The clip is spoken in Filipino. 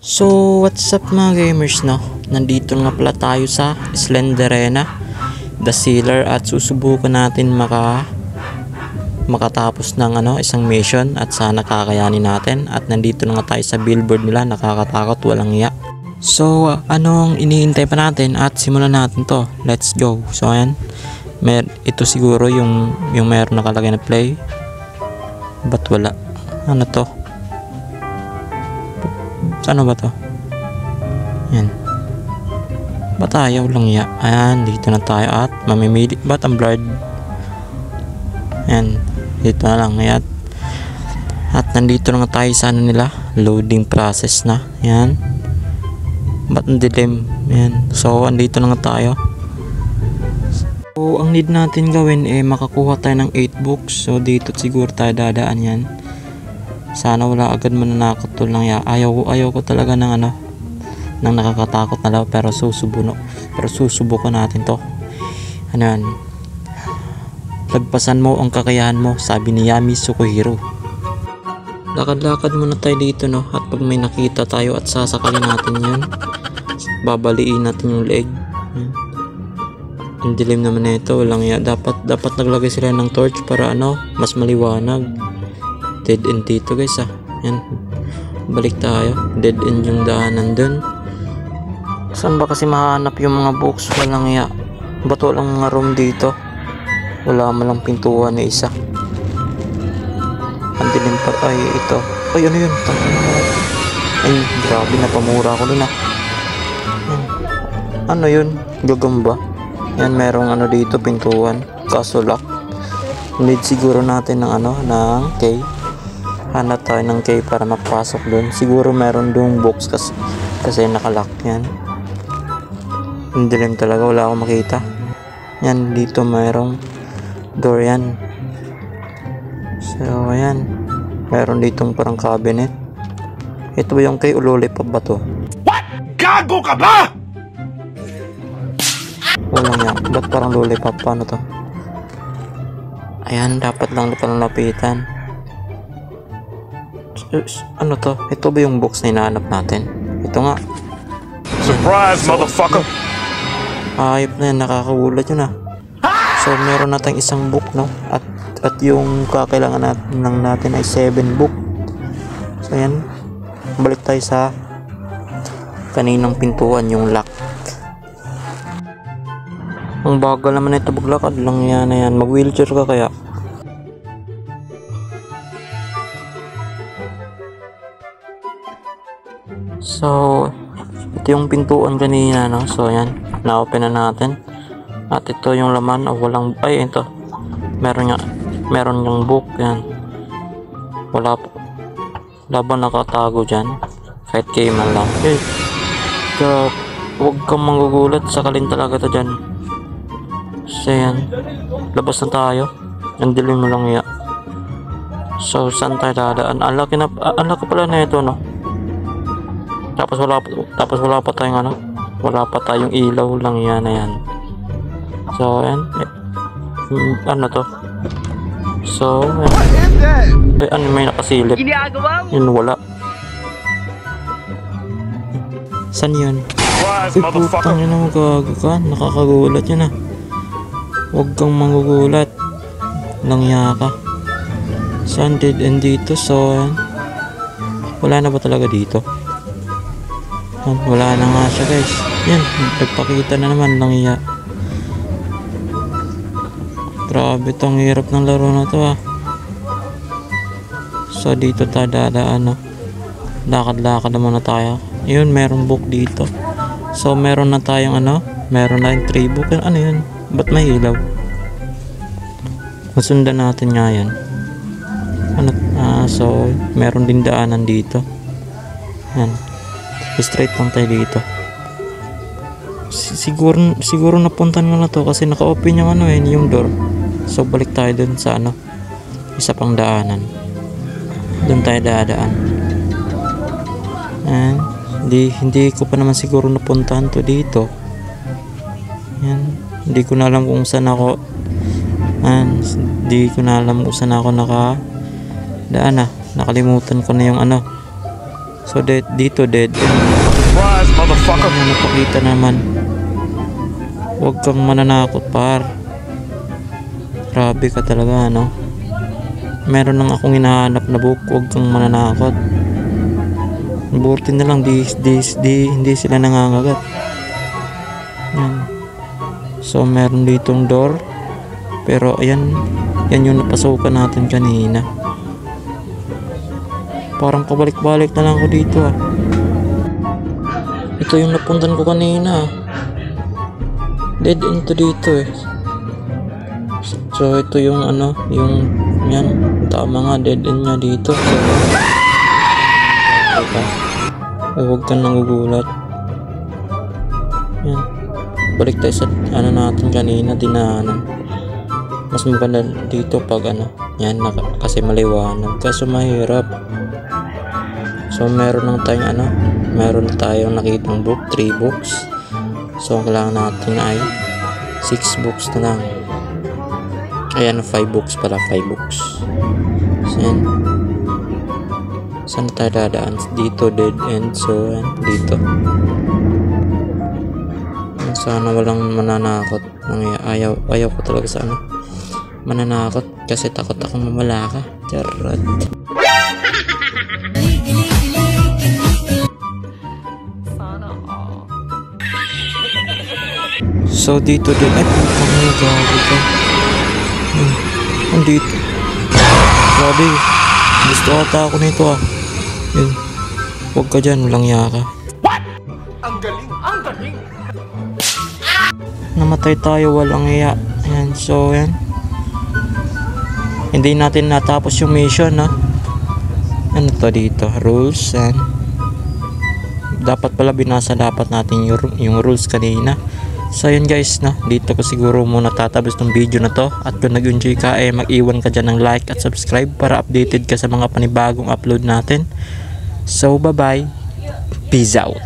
So what's up mga gamers, no? Nandito nga pala tayo sa Slenderena The Sealer at susubukan natin makatapos ng isang mission at sana kakayanin natin. At nandito na nga tayo sa billboard nila, nakakatakot, walang iya. So anong iniintay pa natin at simulan natin to. Let's go. So ayan, ito siguro yung meron nakalagay na play. Ba't wala? Ano to? Ano ba to? Yan. Ba't ayaw lang ya? Ayan, dito na tayo at mamimili. Ba't ang blurred? Ayan, dito na lang. Ayan. At nandito na nga tayo sa nila. Loading process na. Ayan. Ba't ang dilim? Ayan. So, andito na nga tayo. So, ang need natin gawin makakuha tayo ng 8 books. So, dito siguro tayo dadaan yan. Sana wala agad mananakot to lang ya. Ayaw ko talaga ng ng nakakatakot na pero susubukan natin to. Ano yan? Lagpasan mo ang kakayahan mo, sabi ni Yami Sukuhiro. Lakad-lakad muna tayo dito, no? At pag may nakita tayo at sasakalin natin yun, babaliin natin yung leg. Ang dilim naman na ito, walang ya. Dapat naglagay sila ng torch para mas maliwanag. Dead end dito guys Yan. Balik tayo. Dead end yung daanan dun. Saan ba kasi mahanap yung mga books? Walang ya. Ba't walang mga room dito? Wala malang pintuan na isa. Ang dilim pa. Ay ito. Ay ano yun? Ay grabe, napamura ko dun Ano yun? Gagamba. Yan, merong dito pintuan. Kaso lock. Need siguro natin ng ng key. Hanap tayo ng key para mapasok dun. Siguro meron dong box kasi nakalock yan. Ang dilim talaga, wala akong makita. Yan, dito merong door yan. So ayan, meron ditong parang cabinet. Ito ba yung key o lollipop ba to? What? Gago ka ba? Walang yan, ba't parang lollipop? Paano to? Ayan, dapat lang palang lapitan. Ano to? Ito ba yung box na hinahanap natin? Ito nga. Surprise, motherfucker! Ayop na yan, nakakagulat yun So meron natin isang book, no? At yung kakailangan natin ay 7 book. So ayan, balik tayo sa kaninang pintuan, yung lock. Ang bagal naman ito, baglakad lang yan. Mag wheelchair ka kaya? So ito yung pintuan kanina, no? So ayan, na-open na natin. At ito yung laman, walang, ay ito, meron yung book yan. Wala ba nakatago dyan? Kahit kayo man lang. Huwag kang manggugulat, sakalin talaga to dyan. So yan, labas na tayo. Ang dilim mo lang ya. So saan tayo dadaan? Ang laki pala na ito, no? Tapos wala pa tayong wala pa tayong ilaw lang yan na yan. So ayan, ano to? So ayan, may nakasilip. Yun, wala. San yun? Putang yun, magago ka. Nakakagulat yun Huwag kang mangugulat. Langya ka. Saan dead end dito? So ayan, wala na ba talaga dito? Wala na nga siya guys. Yan, nagpakita na naman lang iya. Grabe, itong hirap ng laro na to So dito tayo dadaan Lakad-lakad naman na tayo. Yun, meron book dito. So meron na tayong meron na yung 3 book. Ano yun? Ba't may ilaw? Masundan natin nga yan. So meron din daanan dito. Yan, straight lang tayo dito. Siguro napuntan mo na to kasi naka-open yung yung door. So balik tayo dun sa isa pang daanan. Dun tayo dadaan. And hindi ko pa naman siguro napuntahan to dito. Yan, hindi ko na alam kung saan ako. Hindi ko na alam kung saan ako nakalimutan ko na yung So dito dead end. Surprise, motherfucker! Ano napakita naman. Huwag kang mananakot par. Grabe ka talaga no. Meron lang akong hinahanap na book. Huwag kang mananakot. Buti na lang hindi sila nangangagat. Yan. So meron ditong door. Pero ayan, yan yung napasukan natin kanina. Parang pabalik-balik na lang ako dito ah. Ito yung napuntan ko kanina. Dead end to dito eh. So ito yung ano, yung yan, tama nga, dead end nga dito. So ay, huwag kang nagugulat. Yan. Balik tayo sa ano natin kanina, dinaanan. Mas maganda dito pag ano, yan, kasi maliwanag. Kaso mahirap. So meron lang tayong ano, meron tayong nakitang book, 3 books. So ang kailangan natin ay 6 books na lang. Ayan, 5 books pala, 5 books. So yan. Saan tayo dadaan? Dito, dead end. So yan, dito. Sana walang mananakot. Ayaw ko talaga sa ano, mananakot. Kasi takot akong mamala ka. Charot. So dito din ay putang na gago ka. Andito. Grabe. Gusto ata ako nito ah. Yun. Huwag ka dyan, walang yaka. What? Ang galing! Ang galing! Namatay tayo, walang iya. Ayan, so yan. Hindi natin natapos yung mission ha. Ano to dito? Rules and dapat pala binasa dapat natin yung rules kanina. So yun guys, no, dito ko siguro muna tatabos ng video na to. At kung nag-enjoy ka mag-iwan ka dyan ng like at subscribe para updated ka sa mga panibagong upload natin. So bye bye, peace out.